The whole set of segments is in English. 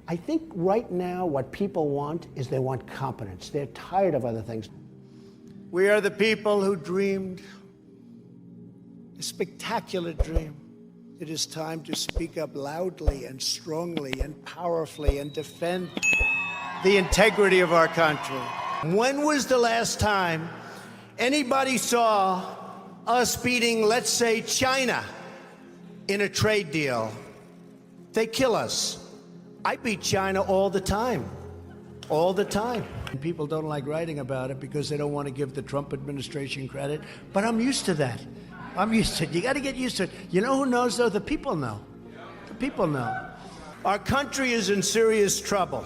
I think right now what people want is they want competence. They're tired of other things. We are the people who dreamed a spectacular dream. It is time to speak up loudly and strongly and powerfully and defend the integrity of our country. When was the last time anybody saw us beating, let's say, China in a trade deal? They kill us. I beat China all the time. All the time. People don't like writing about it because they don't want to give the Trump administration credit. But I'm used to that. I'm used to it. You got to get used to it. You know who knows, though? The people know. The people know. Our country is in serious trouble.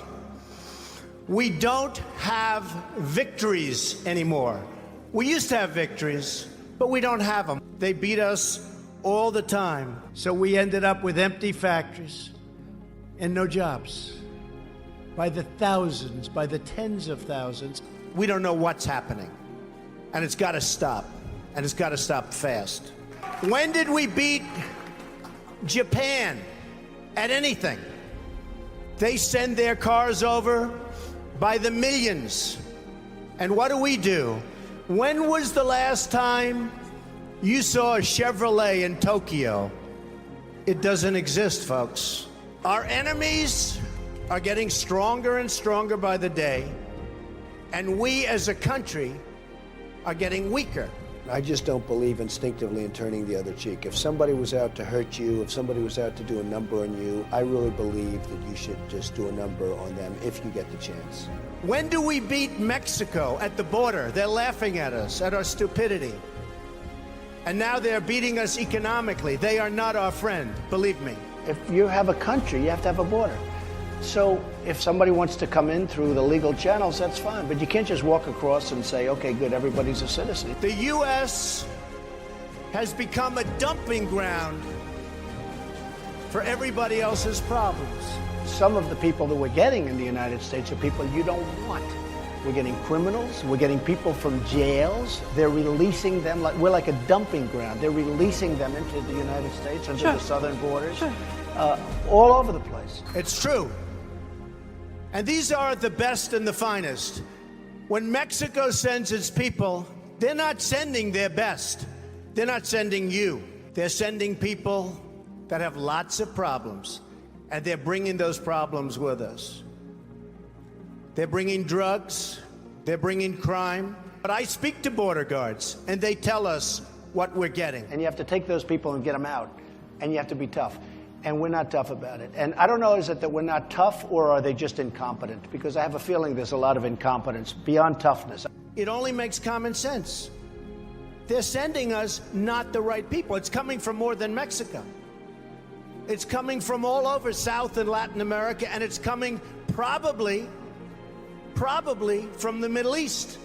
We don't have victories anymore. We used to have victories, but we don't have them. They beat us all the time. So we ended up with empty factories and no jobs. By the thousands, by the tens of thousands. We don't know what's happening. And it's got to stop. And it's got to stop fast. When did we beat Japan at anything? They send their cars over by the millions. And what do? When was the last time you saw a Chevrolet in Tokyo? It doesn't exist, folks. Our enemies are getting stronger and stronger by the day, and we as a country are getting weaker. I just don't believe instinctively in turning the other cheek. If somebody was out to hurt you, if somebody was out to do a number on you, I really believe that you should just do a number on them if you get the chance. When do we beat Mexico at the border? They're laughing at us, at our stupidity. And now they're beating us economically. They are not our friend, believe me. If you have a country, you have to have a border. So if somebody wants to come in through the legal channels, that's fine. But you can't just walk across and say, okay, good, everybody's a citizen. The U.S. has become a dumping ground for everybody else's problems. Some of the people that we're getting in the United States are people you don't want. We're getting criminals. We're getting people from jails. They're releasing them. We're like a dumping ground. They're releasing them into the United States, into the southern borders, all over the place. It's true. And these are the best and the finest. When Mexico sends its people, they're not sending their best. They're not sending you. They're sending people that have lots of problems, and they're bringing those problems with us. They're bringing drugs, they're bringing crime. But I speak to border guards, and they tell us what we're getting. And you have to take those people and get them out, and you have to be tough. And we're not tough about it. And I don't know, is it that we're not tough, or are they just incompetent? Because I have a feeling there's a lot of incompetence beyond toughness. It only makes common sense. They're sending us not the right people. It's coming from more than Mexico. It's coming from all over South and Latin America, and it's coming probably from the Middle East.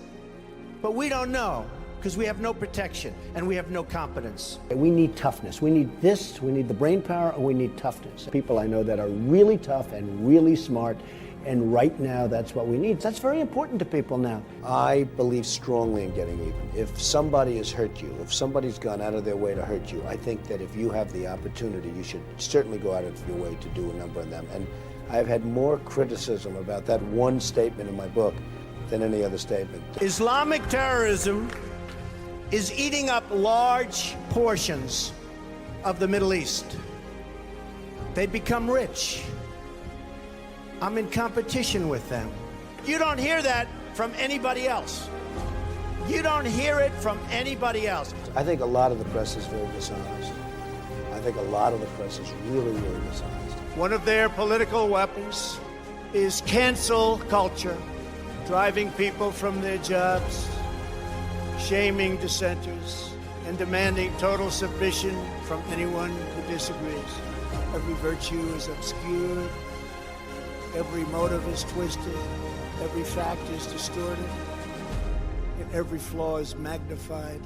But we don't know, because we have no protection and we have no competence. We need toughness. We need this, we need the brain power, and we need toughness. People I know that are really tough and really smart, and right now that's what we need. That's very important to people now. I believe strongly in getting even. If somebody has hurt you, if somebody's gone out of their way to hurt you, I think that if you have the opportunity, you should certainly go out of your way to do a number on them. And I've had more criticism about that one statement in my book than any other statement. Islamic terrorism is eating up large portions of the Middle East. They become rich. I'm in competition with them. You don't hear that from anybody else. You don't hear it from anybody else. I think a lot of the press is very dishonest. I think a lot of the press is really, really dishonest. One of their political weapons is cancel culture, driving people from their jobs, shaming dissenters, and demanding total submission from anyone who disagrees. Every virtue is obscured, every motive is twisted, every fact is distorted, and every flaw is magnified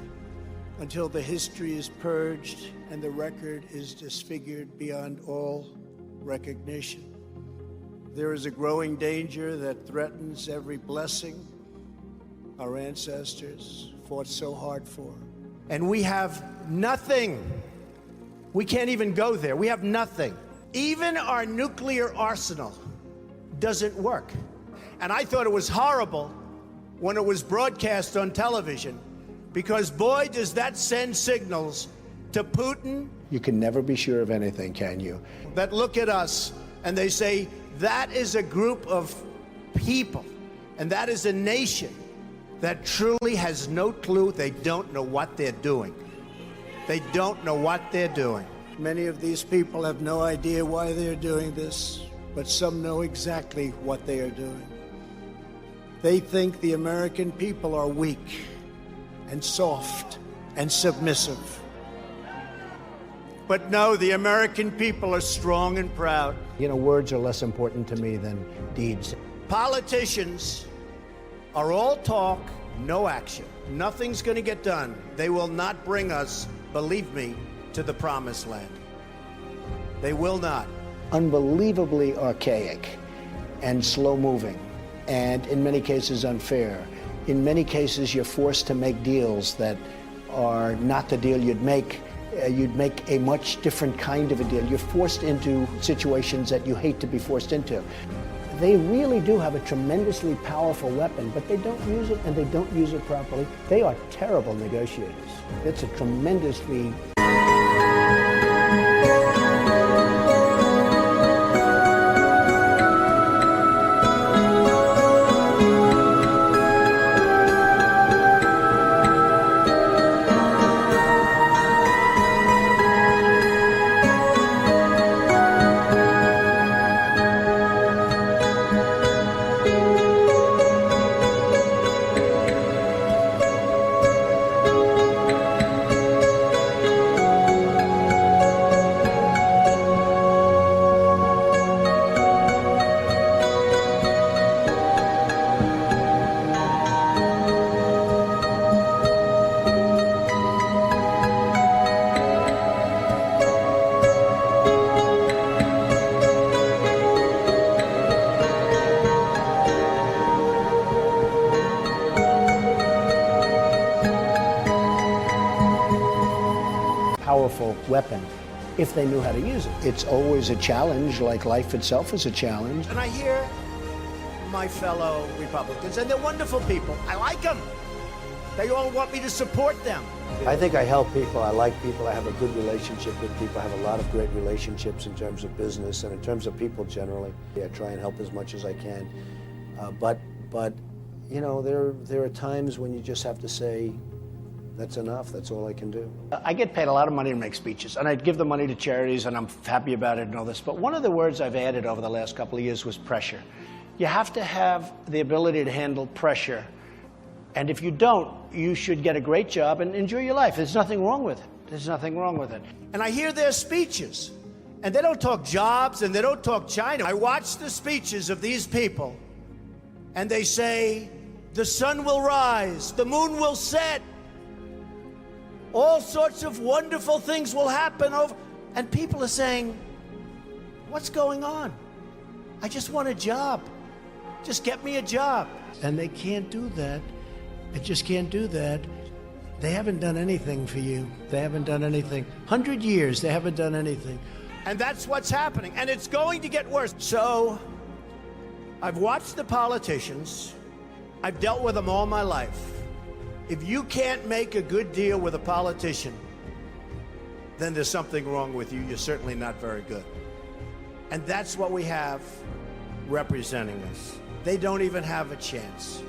until the history is purged and the record is disfigured beyond all recognition. There is a growing danger that threatens every blessing our ancestors fought so hard for. And we have nothing. We can't even go there. We have nothing. Even our nuclear arsenal doesn't work. And I thought it was horrible when it was broadcast on television, because boy, does that send signals to Putin. You can never be sure of anything, can you? That look at us and they say, that is a group of people, and that is a nation that truly has no clue. They don't know what they're doing. They don't know what they're doing. Many of these people have no idea why they're doing this, but some know exactly what they are doing. They think the American people are weak and soft and submissive. But no, the American people are strong and proud. You know, words are less important to me than deeds. Politicians are all talk, no action. Nothing's going to get done. They will not bring us, believe me, to the promised land. They will not. Unbelievably archaic and slow-moving, and in many cases unfair. In many cases, you're forced to make deals that are not the deal you'd make. You'd make a much different kind of a deal. You're forced into situations that you hate to be forced into. They really do have a tremendously powerful weapon, but they don't use it, and they don't use it properly. They are terrible negotiators. It's a tremendously powerful weapon if they knew how to use it. It's always a challenge, like life itself is a challenge. And I hear my fellow Republicans, and they're wonderful people. I like them. They all want me to support them. I think I help people. I like people. I have a good relationship with people. I have a lot of great relationships in terms of business and in terms of people generally. I try and help as much as I can. But you know, there are times when you just have to say, that's enough. That's all I can do. I get paid a lot of money to make speeches, and I give the money to charities, and I'm happy about it and all this. But one of the words I've added over the last couple of years was pressure. You have to have the ability to handle pressure. And if you don't, you should get a great job and enjoy your life. There's nothing wrong with it. There's nothing wrong with it. And I hear their speeches, and they don't talk jobs, and they don't talk China. I watch the speeches of these people, and they say, the sun will rise, the moon will set, all sorts of wonderful things will happen. And people are saying, what's going on? I just want a job. Just get me a job. And they can't do that. They just can't do that. They haven't done anything for you. They haven't done anything. 100 years, they haven't done anything. And that's what's happening. And it's going to get worse. So I've watched the politicians. I've dealt with them all my life. If you can't make a good deal with a politician, then there's something wrong with you. You're certainly not very good. And that's what we have representing us. They don't even have a chance.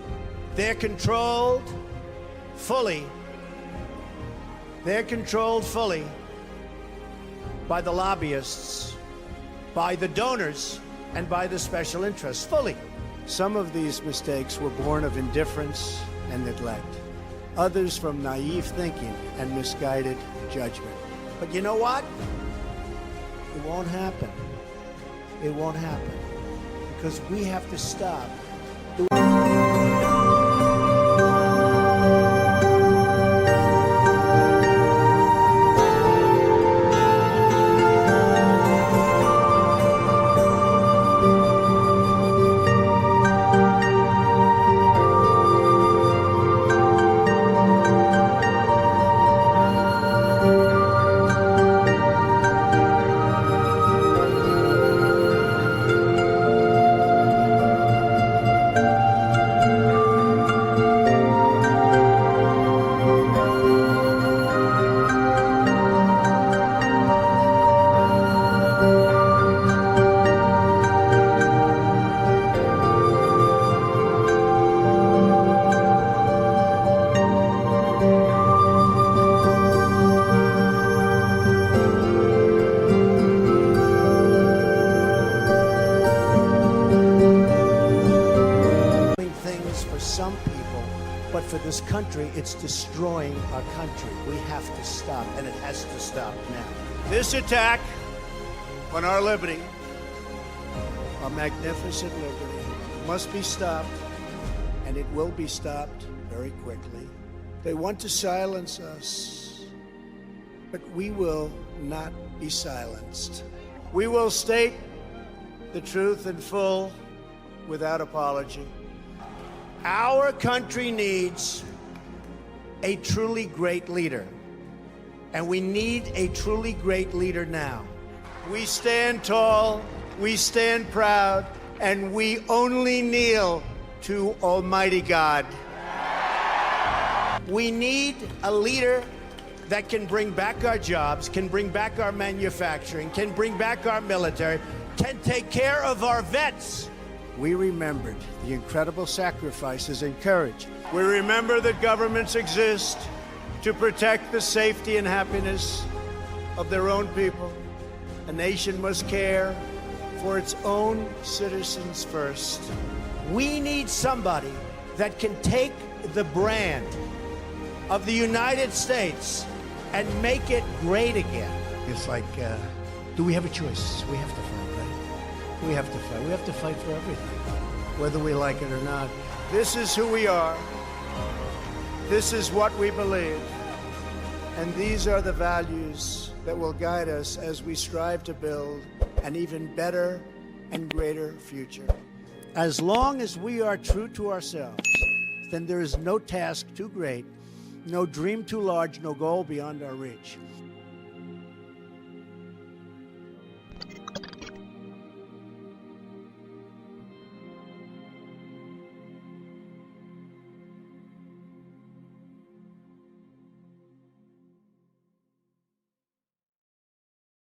They're controlled fully. They're controlled fully by the lobbyists, by the donors, and by the special interests, fully. Some of these mistakes were born of indifference and neglect. Others from naive thinking and misguided judgment. But you know what? It won't happen. It won't happen. Because we have to stop. But for this country, it's destroying our country. We have to stop, and it has to stop now. This attack on our liberty, our magnificent liberty, must be stopped, and it will be stopped very quickly. They want to silence us, but we will not be silenced. We will state the truth in full, without apology. Our country needs a truly great leader, and we need a truly great leader now. We stand tall, we stand proud, and we only kneel to Almighty God. We need a leader that can bring back our jobs, can bring back our manufacturing, can bring back our military, can take care of our vets. We remembered the incredible sacrifices and courage. We remember that governments exist to protect the safety and happiness of their own people. A nation must care for its own citizens first. We need somebody that can take the brand of the United States and make it great again. It's like, do we have a choice? We have to fight, right? We have to fight. We have to fight for everything, whether we like it or not. This is who we are. This is what we believe. And these are the values that will guide us as we strive to build an even better and greater future. As long as we are true to ourselves, then there is no task too great, no dream too large, no goal beyond our reach.